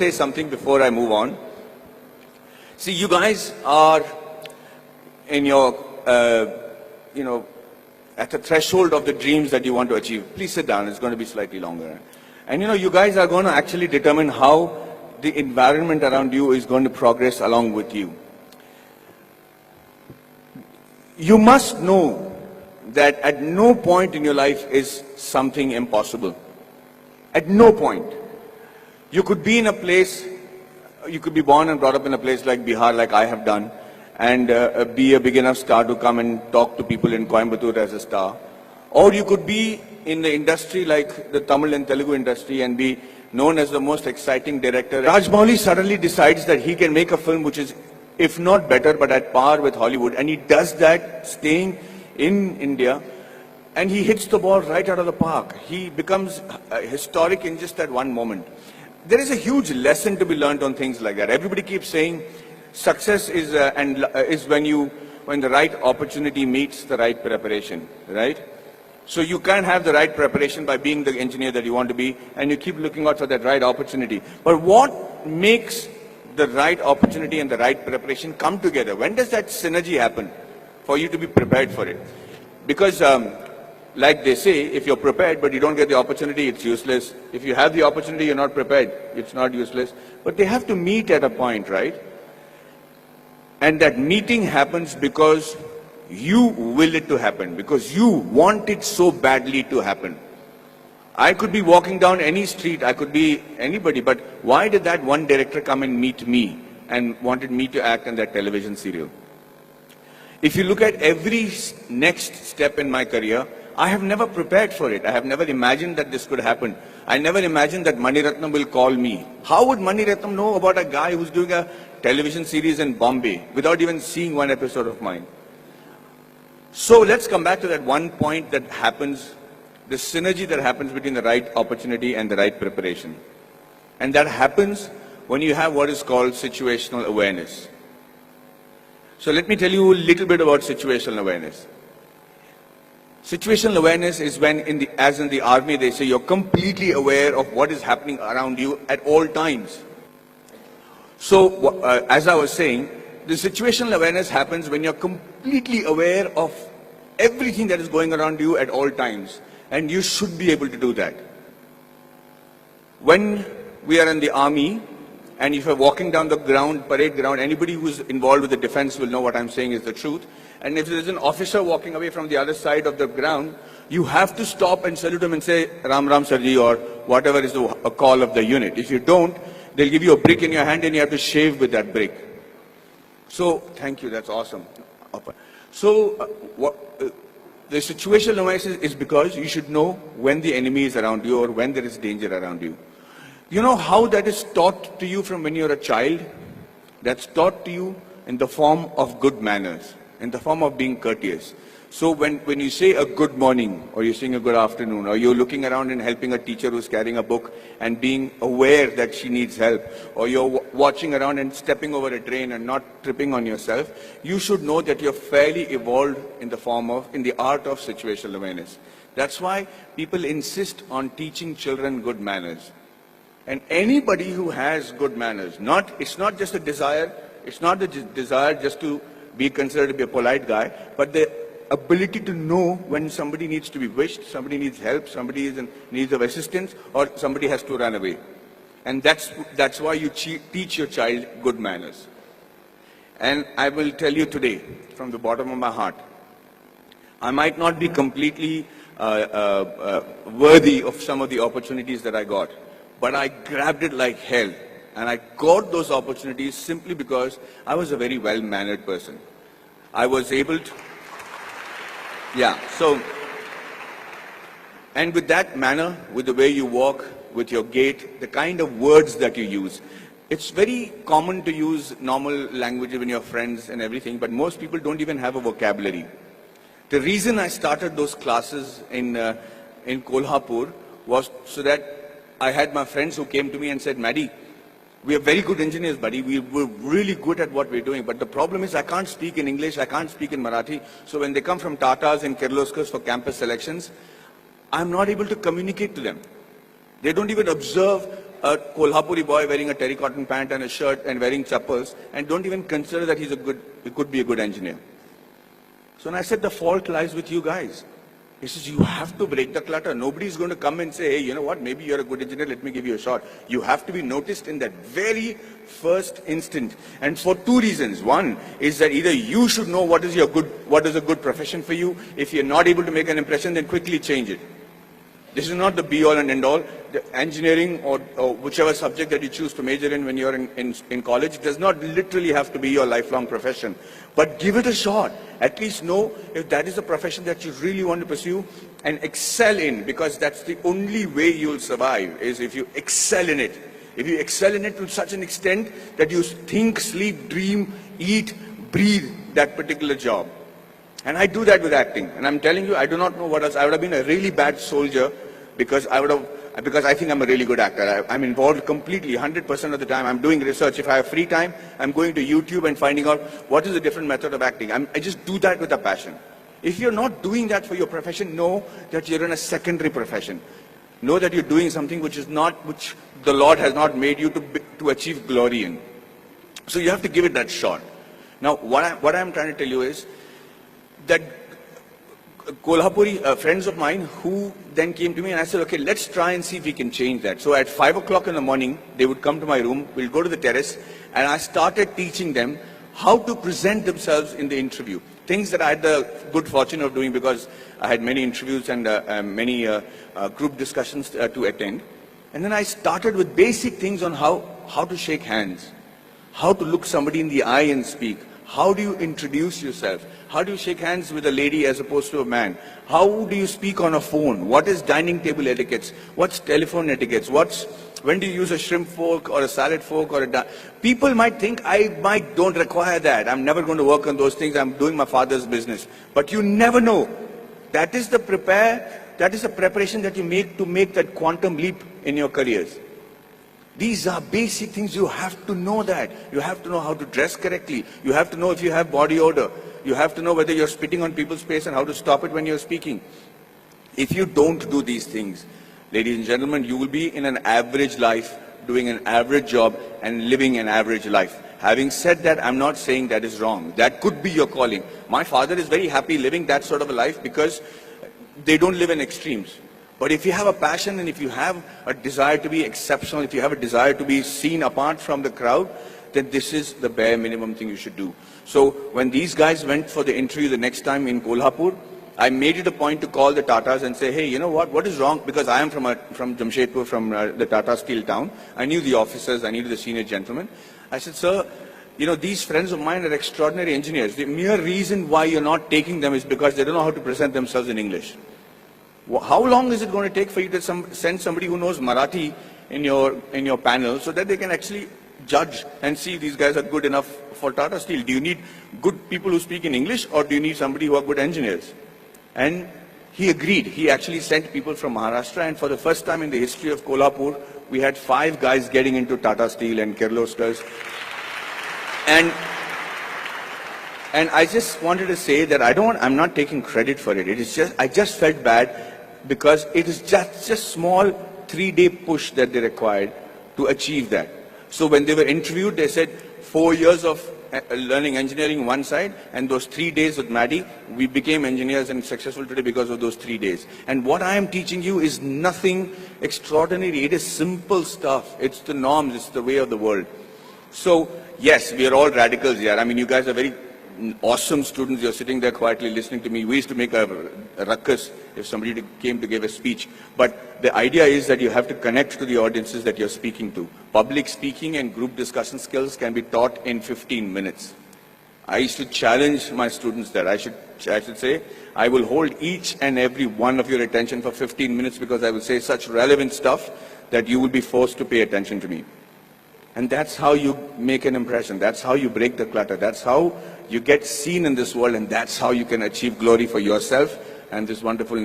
say something before I move on. See, you guys are in your, at the threshold of the dreams that you want to achieve. Please sit down, it's going to be slightly longer. And you guys are going to actually determine how the environment around you is going to progress along with you. You must know that at no point in your life is something impossible. At no point. You could be in a place, you could be born and brought up in a place like Bihar, like I have done, and be a big enough star to come and talk to people in Coimbatore as a star. Or you could be in the industry like the Tamil and Telugu industry and be known as the most exciting director. Rajamouli suddenly decides that he can make a film which is, if not better, but at par with Hollywood. And he does that staying in India, and he hits the ball right out of the park. He becomes historic in just that one moment. There is a huge lesson to be learned on things like that. Everybody keeps saying success is when the right opportunity meets the right preparation, right? So you can't have the right preparation by being the engineer that you want to be, and you keep looking out for that right opportunity. But what makes the right opportunity and the right preparation come together? When does that synergy happen for you to be prepared for it? Because like they say, if you're prepared but you don't get the opportunity, it's useless. If you have the opportunity, you're not prepared, it's not useless. But they have to meet at a point, right? And that meeting happens because you will it to happen, because you want it so badly to happen. I could be walking down any street, I could be anybody, but why did that one director come and meet me and wanted me to act in that television serial? If you look at every next step in my career, I have never prepared for it. I have never imagined that this could happen. I never imagined that Mani Ratnam will call me. How would Mani Ratnam know about a guy who's doing a television series in Bombay without even seeing one episode of mine? So let's come back to that one point that happens, the synergy that happens between the right opportunity and the right preparation. And that happens when you have what is called situational awareness. So let me tell you a little bit about situational awareness. Situational awareness is when, as in the army, they say you're completely aware of what is happening around you at all times. So, as I was saying, the situational awareness happens when you're completely aware of everything that is going around you at all times. And you should be able to do that. When we are in the army, and if you're walking down the ground, parade ground, anybody who's involved with the defense will know what I'm saying is the truth. And if there's an officer walking away from the other side of the ground, you have to stop and salute him and say, Ram Ram Sarji, or whatever is a call of the unit. If you don't, they'll give you a brick in your hand and you have to shave with that brick. So, thank you, that's awesome. So, the situational awareness is because you should know when the enemy is around you or when there is danger around you. You know how that is taught to you from when you're a child? That's taught to you in the form of good manners, in the form of being courteous. So when you say a good morning, or you're saying a good afternoon, or you're looking around and helping a teacher who's carrying a book and being aware that she needs help, or you're watching around and stepping over a drain and not tripping on yourself, you should know that you're fairly evolved in the art of situational awareness. That's why people insist on teaching children good manners. And anybody who has good manners, it's not just a desire, it's not the desire just to be considered to be a polite guy, but the ability to know when somebody needs to be wished, somebody needs help, somebody is in need of assistance, or somebody has to run away. And that's why you teach your child good manners. And I will tell you today, from the bottom of my heart, I might not be completely worthy of some of the opportunities that I got, but I grabbed it like hell. And I got those opportunities simply because I was a very well-mannered person. I was able to, and with that manner, with the way you walk, with your gait, the kind of words that you use, it's very common to use normal language when you're friends and everything, but most people don't even have a vocabulary. The reason I started those classes in Kolhapur was so that I had my friends who came to me and said, Maddie, we are very good engineers, buddy. We're really good at what we're doing. But the problem is I can't speak in English, I can't speak in Marathi. So when they come from Tatas and Kirloskars for campus selections, I'm not able to communicate to them. They don't even observe a Kolhapuri boy wearing a terracotta pant and a shirt and wearing chappals and don't even consider that he could be a good engineer. So when I said the fault lies with you guys. He says, you have to break the clutter. Nobody's going to come and say, hey, you know what, maybe you're a good engineer, let me give you a shot. You have to be noticed in that very first instant. And for two reasons. One is that either you should know what is a good profession for you. If you're not able to make an impression, then quickly change it. This is not the be-all and end-all. The engineering or whichever subject that you choose to major in when you're in college does not literally have to be your lifelong profession. But give it a shot. At least know if that is a profession that you really want to pursue and excel in, because that's the only way you'll survive, is if you excel in it. If you excel in it to such an extent that you think, sleep, dream, eat, breathe that particular job. And I do that with acting. And I'm telling you, I do not know what else. I would have been a really bad soldier because I think I'm a really good actor. I'm involved completely, 100% of the time. I'm doing research. If I have free time, I'm going to YouTube and finding out what is a different method of acting. I just do that with a passion. If you're not doing that for your profession, know that you're in a secondary profession. Know that you're doing something which the Lord has not made you to achieve glory in. So you have to give it that shot. Now, what I'm trying to tell you is that Kolhapuri friends of mine who then came to me and I said, okay, let's try and see if we can change that. So at 5 o'clock in the morning, they would come to my room, we'll go to the terrace, and I started teaching them how to present themselves in the interview. Things that I had the good fortune of doing because I had many interviews and many group discussions to attend. And then I started with basic things on how to shake hands, how to look somebody in the eye and speak. How do you introduce yourself? How do you shake hands with a lady as opposed to a man? How do you speak on a phone? What is dining table etiquettes? What's telephone etiquettes? When do you use a shrimp fork or a salad fork or people might think I don't require that. I'm never going to work on those things. I'm doing my father's business. But you never know. That is the preparation that you make to make that quantum leap in your careers. These are basic things. You have to know that. You have to know how to dress correctly. You have to know if you have body odor. You have to know whether you're spitting on people's face and how to stop it when you're speaking. If you don't do these things, ladies and gentlemen, you will be in an average life, doing an average job and living an average life. Having said that, I'm not saying that is wrong. That could be your calling. My father is very happy living that sort of a life because they don't live in extremes. But if you have a passion and if you have a desire to be exceptional, if you have a desire to be seen apart from the crowd, then this is the bare minimum thing you should do. So when these guys went for the interview the next time in Kolhapur, I made it a point to call the Tatas and say, hey, you know what is wrong? Because I am from Jamshedpur, from the Tata Steel town. I knew the officers, I knew the senior gentlemen. I said, sir, you know, these friends of mine are extraordinary engineers. The mere reason why you're not taking them is because they don't know how to present themselves in English. How long is it going to take for you to send somebody who knows Marathi in your panel so that they can actually judge and see if these guys are good enough for Tata Steel? Do you need good people who speak in English or do you need somebody who are good engineers? And he agreed. He actually sent people from Maharashtra, and for the first time in the history of Kolhapur, we had 5 guys getting into Tata Steel and Kirloskars. And I just wanted to say that I'm not taking credit for it. I just felt bad because it is just small 3-day push that they required to achieve that. So when they were interviewed, they said 4 years of learning engineering one side, and those 3 days with Maddie, we became engineers and successful today because of those 3 days. And what I am teaching you is nothing extraordinary. It is simple stuff. It's the norms. It's the way of the world. So yes, we are all radicals here. I mean, you guys are very awesome students. You're sitting there quietly listening to me. We used to make a ruckus if somebody came to give a speech. But the idea is that you have to connect to the audiences that you're speaking to. Public speaking and group discussion skills can be taught in 15 minutes. I used to challenge my students that I should say, I will hold each and every one of your attention for 15 minutes because I will say such relevant stuff that you will be forced to pay attention to me. And that's how you make an impression. That's how you break the clutter. That's how you get seen in this world, and that's how you can achieve glory for yourself and this wonderful nation.